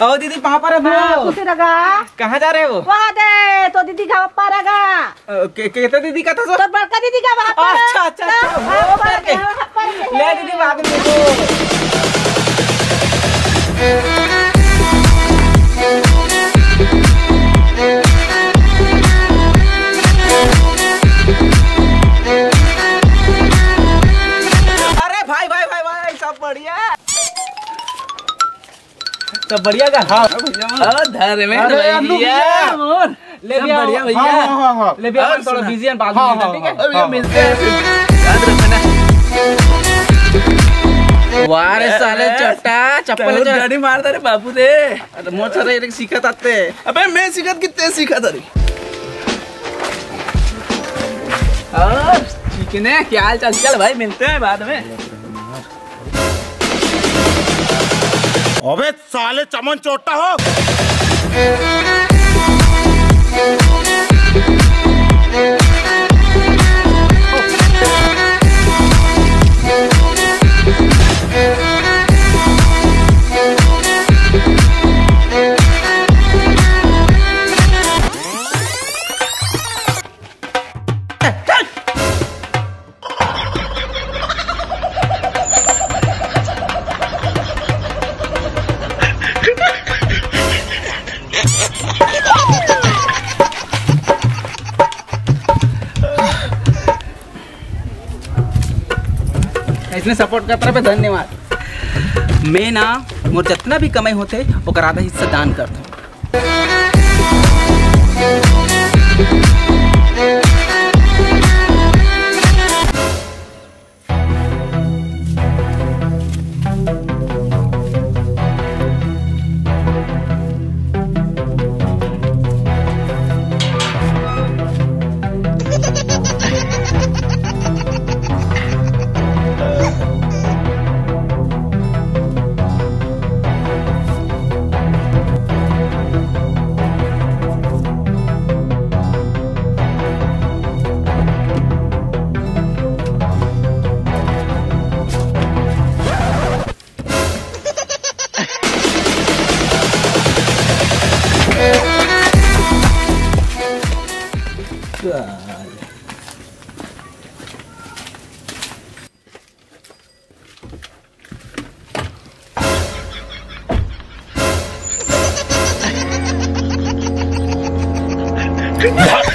ओ दीदी कहाँ पर है वो? कहाँ जा रहे हो? वहाँ दे तो दीदी का पारेगा। कहते दीदी का था तो बड़का दीदी का वहाँ पर। अच्छा अच्छा ले दीदी बाद में देखो। अरे भाई भाई भाई भाई सब बढ़िया सब बढ़िया का। हाँ धर में भैया ले भैया बढ़िया भैया ले भैया थोड़ा बिजी है बाद में ठीक है भैया मिलते हैं याद रखना। वारे साले चट्टा चप्पल गाड़ी मारता रे बाबू रे। अरे मोर सारे एक सिखत आते। अबे मैं सिखत कितने सिखत रे। ठीक है ना क्या हाल चाल? चल भाई मिलते हैं बाद में। अबे साले चमन चोटा हो। इसने सपोर्ट करता पे धन्यवाद। मैं ना मोर जितना भी कमाई होते ओकर आधा हिस्सा दान करता।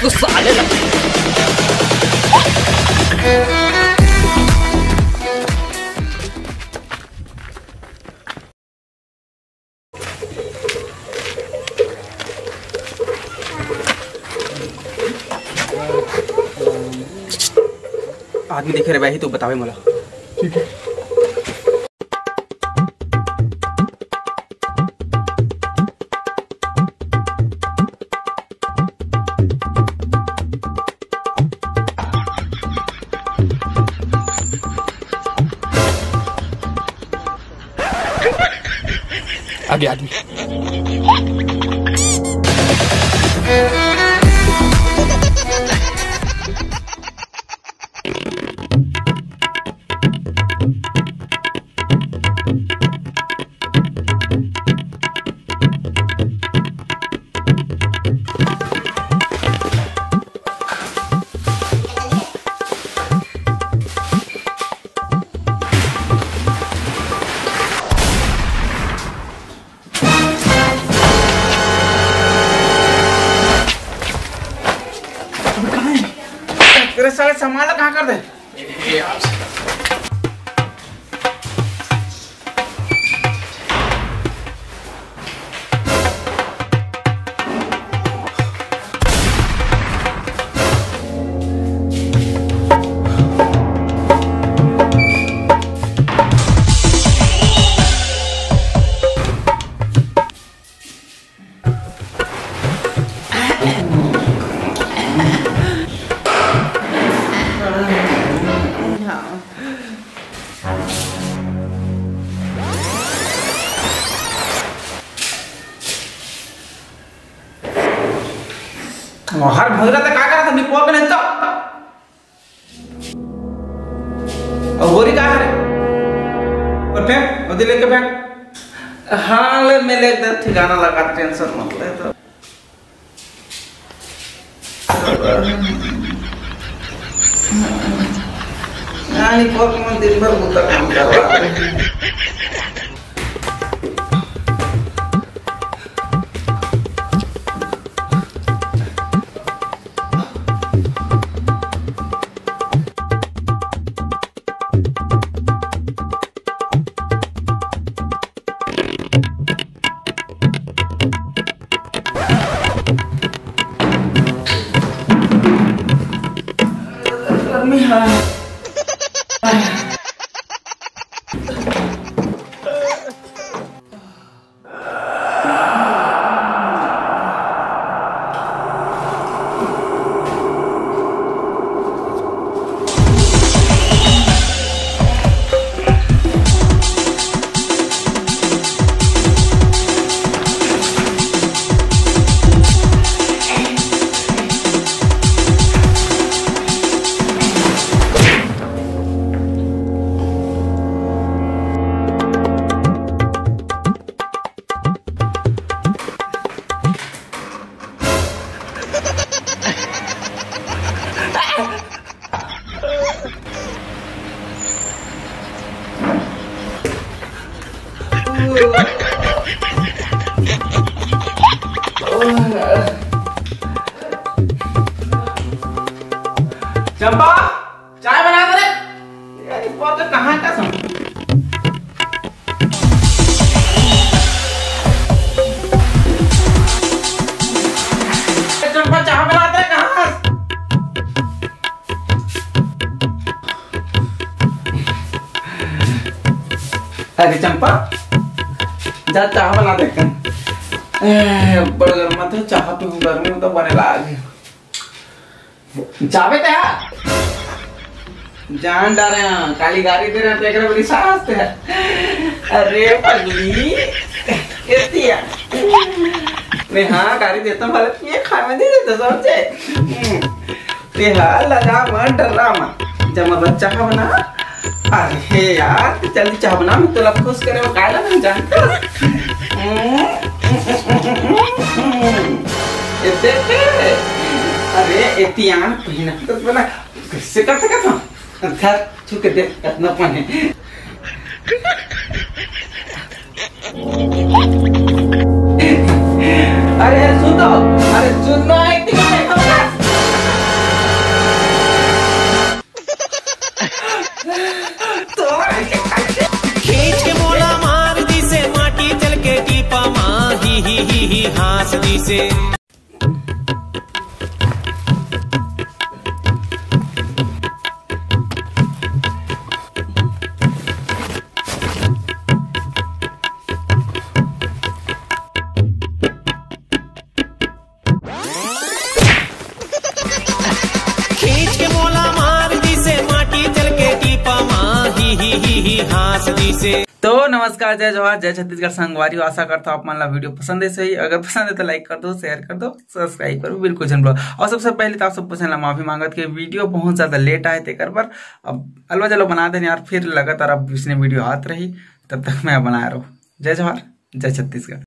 तो साले आदमी देखे रे भाई तो बतावे मला। ठीक है आगे आदमी तेरे सारे सामान कहाँ कर दे। हर भगरा तो क्या करा था निपो के नहीं तो और गोरी कहाँ है और फेंक और दिल लेके फेंक हाँ ले मेरे एकदम ठिकाना लगा, टेंशन मत ले। तो यानी कोई दिन भर बुता काम कर रहा है। चंपा चाय बना दे। यार ये पौधा कहाँ का सम चंपा चाय बना दे। कहाँ अरे चंपा जा चाय बना दे। बड़ा गर्म था चाह तो गर्मी में तो बने लाग चावे ते जान डारे काली गाड़ी दे रहे तेरे बड़ी साहस है। अरे पगली केतिया मैं हाँ गाड़ी देता हूँ ये खाए में दे देता समझे ते हाल लगा मत डरा मत जब मैं बच्चा का बना। अरे यार जल्दी चाह बना मैं तो खुश करे वो काला नहीं जानता। अरे एतियान पहना तो बना कैसे कर सकता हूँ घर छुके दे कितना पानी। अरे सुनो एक दिन तो खींच के मोला मार दी से माटी चल के टीपा माँ ही हास दी से। खींच के मोला मार दी से माटी चल के टीपा माँ ही हास दी से। तो नमस्कार, जय जवाहर, जय छत्तीसगढ़ संगवारी। आशा करता हूँ आप मन ला वीडियो पसंद है। सही अगर पसंद है तो लाइक कर दो, शेयर कर दो, सब्सक्राइब करो बिल्कुल जन। और सबसे पहले तो आप सब पूछने माफी मांगत कि वीडियो बहुत ज्यादा लेट आए थे पर अब अलवा जलो बना देने यार। फिर लगातार अब इसने वीडियो आत रही तब तक मैं बनाया रहूँ। जय जवाहर, जय छत्तीसगढ़।